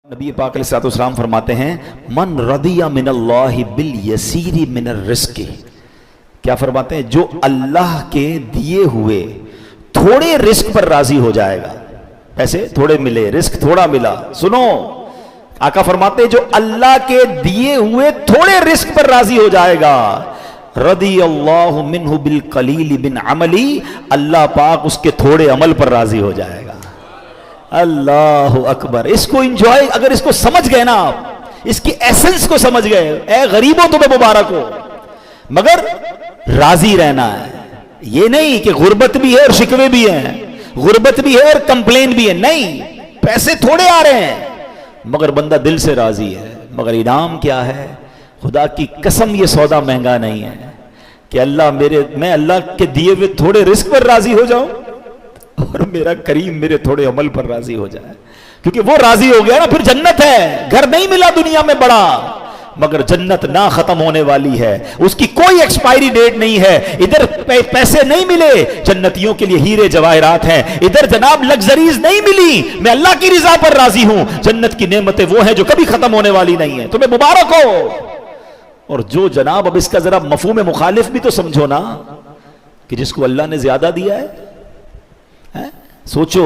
نبی پاک علیہ الصلوۃ والسلام فرماتے ہیں من رضی من اللہ بالیسیر من الرزق، کیا فرماتے ہیں؟ جو اللہ کے دیے ہوئے تھوڑے رزق پر راضی ہو جائے گا، پیسے تھوڑے ملے، رزق تھوڑا ملا، سنو آقا فرماتے ہیں جو اللہ کے دیے ہوئے تھوڑے رزق پر راضی ہو جائے گا، رضی اللہ منہ بالقلیل من عملی، اللہ پاک اس کے تھوڑے عمل پر راضی ہو جائے گا۔ اللہ اکبر، اس کو انجوائے، اگر اس کو سمجھ گئے نا آپ، اس کی ایسنس کو سمجھ گئے، اے غریبوں تمہیں مبارک ہو، مگر راضی رہنا ہے۔ یہ نہیں کہ غربت بھی ہے اور شکوے بھی ہیں، غربت بھی ہے اور کمپلین بھی ہے، نہیں، پیسے تھوڑے آ رہے ہیں مگر بندہ دل سے راضی ہے۔ مگر انعام کیا ہے؟ خدا کی قسم یہ سودا مہنگا نہیں ہے کہ میں اللہ کے دیے ہوئے تھوڑے رزق پر راضی ہو جاؤں اور میرا کریم میرے تھوڑے عمل پر راضی ہو جائے، کیونکہ وہ راضی ہو گیا نا، پھر جنت ہے۔ گھر نہیں ملا دنیا میں بڑا، مگر جنت نہ ختم ہونے والی ہے، اس کی کوئی ایکسپائری ڈیٹ نہیں ہے۔ ادھر پیسے نہیں ملے، جنتیوں کے لیے ہیرے جواہرات ہیں۔ ادھر جناب لگزریز نہیں ملی، میں اللہ کی رضا پر راضی ہوں۔ جنت کی نعمتیں وہ ہیں جو کبھی ختم ہونے والی نہیں ہیں، تمہیں مبارک ہو۔ اور جو جناب، اب اس کا ذرا مفہوم مخالف بھی تو سمجھو نا، کہ جس کو اللہ نے زیادہ دیا ہے، سوچو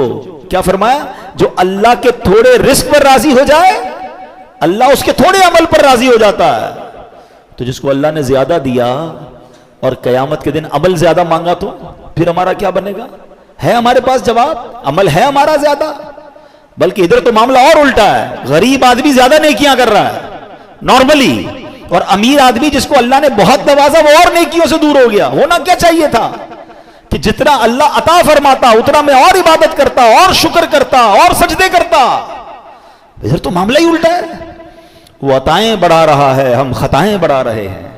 کیا فرمایا؟ جو اللہ کے تھوڑے رزق پر راضی ہو جائے، اللہ اس کے تھوڑے عمل پر راضی ہو جاتا ہے۔ تو جس کو اللہ نے زیادہ دیا اور قیامت کے دن عمل زیادہ مانگا تو پھر ہمارا کیا بنے گا؟ ہے ہمارے پاس جواب؟ عمل ہے ہمارا زیادہ؟ بلکہ ادھر تو معاملہ اور الٹا ہے، غریب آدمی زیادہ نیکیاں کر رہا ہے نارملی، اور امیر آدمی جس کو اللہ نے بہت نوازا وہ اور نیکیوں سے دور ہو گیا۔ ہونا کیا چاہیے تھا کہ جتنا اللہ عطا فرماتا اتنا میں اور عبادت کرتا، اور شکر کرتا، اور سجدے کرتا۔ ادھر تو معاملہ ہی الٹا ہے، وہ عطائیں بڑھا رہا ہے، ہم خطائیں بڑھا رہے ہیں۔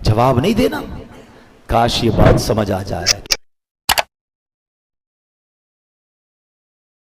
جواب نہیں دینا، کاش یہ بات سمجھ آ جائے۔